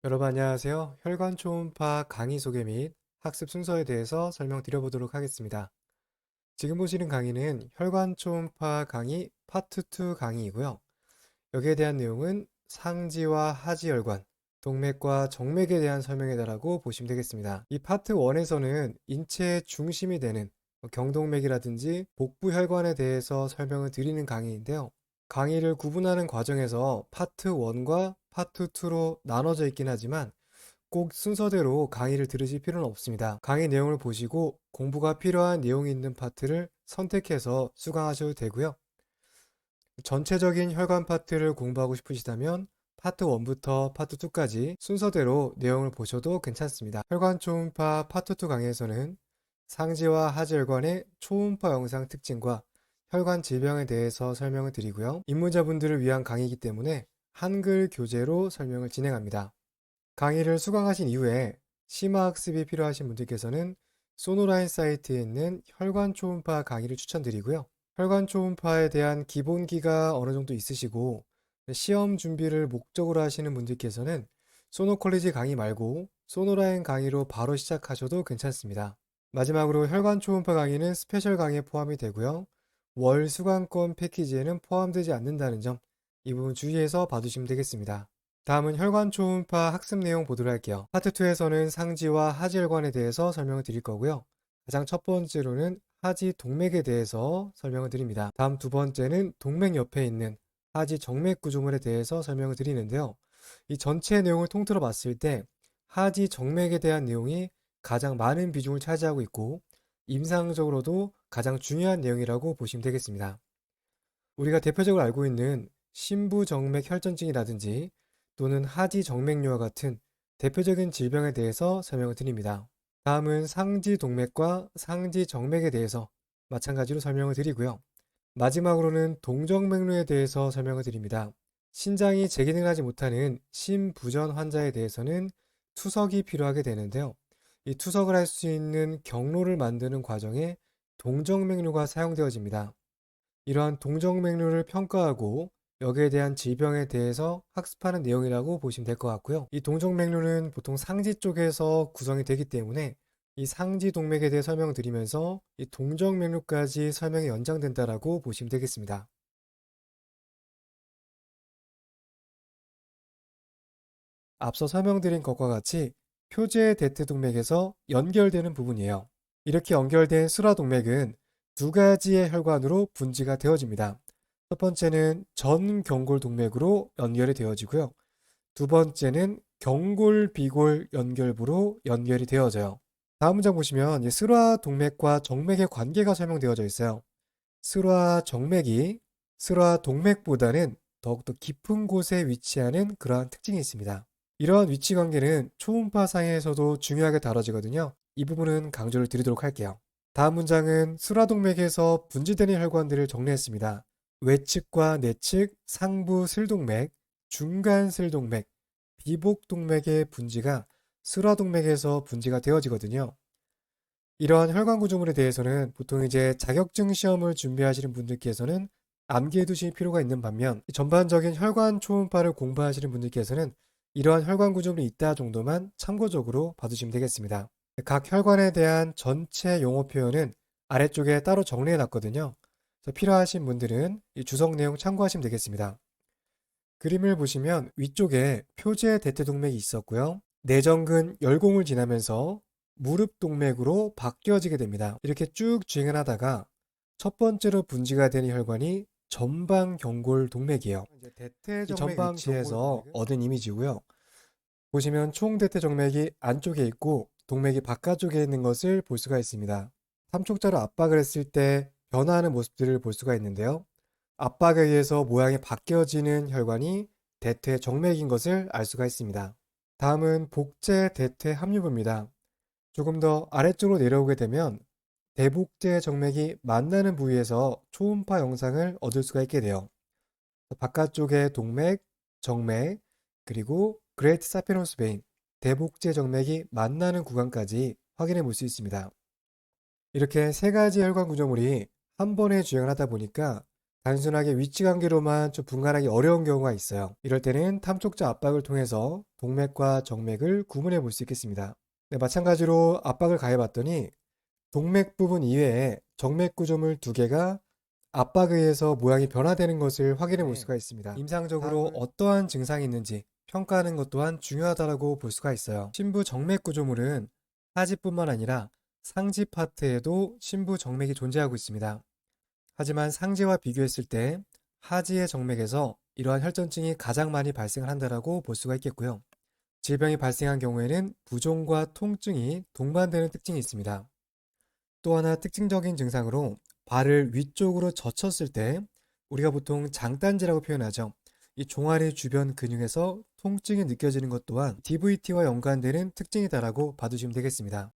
여러분 안녕하세요. 혈관 초음파 강의 소개 및 학습 순서에 대해서 설명드려보도록 하겠습니다. 지금 보시는 강의는 혈관 초음파 강의 파트 2 강의이고요. 여기에 대한 내용은 상지와 하지혈관, 동맥과 정맥에 대한 설명이다라고 보시면 되겠습니다. 이 파트 1에서는 인체의 중심이 되는 경동맥이라든지 복부 혈관에 대해서 설명을 드리는 강의인데요. 강의를 구분하는 과정에서 파트 1과 파트 2로 나눠져 있긴 하지만 꼭 순서대로 강의를 들으실 필요는 없습니다. 강의 내용을 보시고 공부가 필요한 내용이 있는 파트를 선택해서 수강하셔도 되고요. 전체적인 혈관 파트를 공부하고 싶으시다면 파트 1부터 파트 2까지 순서대로 내용을 보셔도 괜찮습니다. 혈관 초음파 파트 2 강의에서는 상지와 하지혈관의 초음파 영상 특징과 혈관 질병에 대해서 설명을 드리고요. 입문자분들을 위한 강의이기 때문에 한글 교재로 설명을 진행합니다. 강의를 수강하신 이후에 심화학습이 필요하신 분들께서는 소노라인 사이트에 있는 혈관 초음파 강의를 추천드리고요. 혈관 초음파에 대한 기본기가 어느 정도 있으시고 시험 준비를 목적으로 하시는 분들께서는 소노콜리지 강의 말고 소노라인 강의로 바로 시작하셔도 괜찮습니다. 마지막으로 혈관 초음파 강의는 스페셜 강의에 포함이 되고요. 월 수강권 패키지에는 포함되지 않는다는 점, 이 부분 주의해서 봐주시면 되겠습니다. 다음은 혈관 초음파 학습 내용 보도록 할게요. 파트 2에서는 상지와 하지혈관에 대해서 설명을 드릴 거고요. 가장 첫 번째로는 하지 동맥에 대해서 설명을 드립니다. 다음 두 번째는 동맥 옆에 있는 하지 정맥 구조물에 대해서 설명을 드리는데요. 이 전체 내용을 통틀어 봤을 때 하지 정맥에 대한 내용이 가장 많은 비중을 차지하고 있고 임상적으로도 가장 중요한 내용이라고 보시면 되겠습니다. 우리가 대표적으로 알고 있는 심부정맥 혈전증이라든지 또는 하지정맥류와 같은 대표적인 질병에 대해서 설명을 드립니다. 다음은 상지동맥과 상지정맥에 대해서 마찬가지로 설명을 드리고요. 마지막으로는 동정맥류에 대해서 설명을 드립니다. 신장이 재기능을 하지 못하는 심부전 환자에 대해서는 투석이 필요하게 되는데요. 이 투석을 할 수 있는 경로를 만드는 과정에 동정맥류가 사용되어집니다. 이러한 동정맥류를 평가하고 여기에 대한 질병에 대해서 학습하는 내용이라고 보시면 될 것 같고요. 이 동정맥류는 보통 상지 쪽에서 구성이 되기 때문에 이 상지 동맥에 대해 설명드리면서 이 동정맥류까지 설명이 연장된다라고 보시면 되겠습니다. 앞서 설명드린 것과 같이 표제 대퇴동맥에서 연결되는 부분이에요. 이렇게 연결된 수라동맥은 두 가지의 혈관으로 분지가 되어집니다. 첫 번째는 전경골동맥으로 연결이 되어지고요. 두 번째는 경골비골 연결부로 연결이 되어져요. 다음 문장 보시면 슬화동맥과 정맥의 관계가 설명되어져 있어요. 슬화정맥이 슬화동맥보다는 더욱더 깊은 곳에 위치하는 그러한 특징이 있습니다. 이러한 위치 관계는 초음파상에서도 중요하게 다뤄지거든요. 이 부분은 강조를 드리도록 할게요. 다음 문장은 슬화동맥에서 분지되는 혈관들을 정리했습니다. 외측과 내측, 상부 슬동맥, 중간 슬동맥, 비복동맥의 분지가 슬화동맥에서 분지가 되어지거든요. 이러한 혈관 구조물에 대해서는 보통 이제 자격증 시험을 준비하시는 분들께서는 암기해 두실 필요가 있는 반면 전반적인 혈관 초음파를 공부하시는 분들께서는 이러한 혈관 구조물이 있다 정도만 참고적으로 봐두시면 되겠습니다. 각 혈관에 대한 전체 용어 표현은 아래쪽에 따로 정리해 놨거든요. 그래서 필요하신 분들은 이 주석 내용 참고하시면 되겠습니다. 그림을 보시면 위쪽에 표제 대퇴동맥이 있었고요. 내전근 열공을 지나면서 무릎 동맥으로 바뀌어지게 됩니다. 이렇게 쭉 주행을 하다가 첫 번째로 분지가 되는 혈관이 전방경골 동맥이에요. 이 전방 위치에서 얻은 이미지고요. 보시면 총대퇴 정맥이 안쪽에 있고 동맥이 바깥쪽에 있는 것을 볼 수가 있습니다. 삼촉자로 압박을 했을 때 변화하는 모습들을 볼 수가 있는데요. 압박에 의해서 모양이 바뀌어지는 혈관이 대퇴 정맥인 것을 알 수가 있습니다. 다음은 복제 대퇴 합류부입니다. 조금 더 아래쪽으로 내려오게 되면 대복제 정맥이 만나는 부위에서 초음파 영상을 얻을 수가 있게 돼요. 바깥쪽에 동맥, 정맥, 그리고 그레이트 사피노스 베인, 대복제 정맥이 만나는 구간까지 확인해 볼 수 있습니다. 이렇게 세 가지 혈관 구조물이 한 번에 주행을 하다 보니까 단순하게 위치 관계로만 좀 분간하기 어려운 경우가 있어요. 이럴 때는 탐촉자 압박을 통해서 동맥과 정맥을 구분해 볼 수 있겠습니다. 네, 마찬가지로 압박을 가해 봤더니 동맥 부분 이외에 정맥 구조물 두 개가 압박에 의해서 모양이 변화되는 것을 확인해 볼 네. 수가 있습니다. 임상적으로 어떠한 증상이 있는지 평가하는 것 또한 중요하다고 볼 수가 있어요. 심부 정맥 구조물은 하지뿐만 아니라 상지 파트에도 심부 정맥이 존재하고 있습니다. 하지만 상지와 비교했을 때 하지의 정맥에서 이러한 혈전증이 가장 많이 발생을 한다고 볼 수가 있겠고요. 질병이 발생한 경우에는 부종과 통증이 동반되는 특징이 있습니다. 또 하나 특징적인 증상으로 발을 위쪽으로 젖혔을 때 우리가 보통 장단지라고 표현하죠. 이 종아리 주변 근육에서 통증이 느껴지는 것 또한 DVT와 연관되는 특징이다라고 봐주시면 되겠습니다.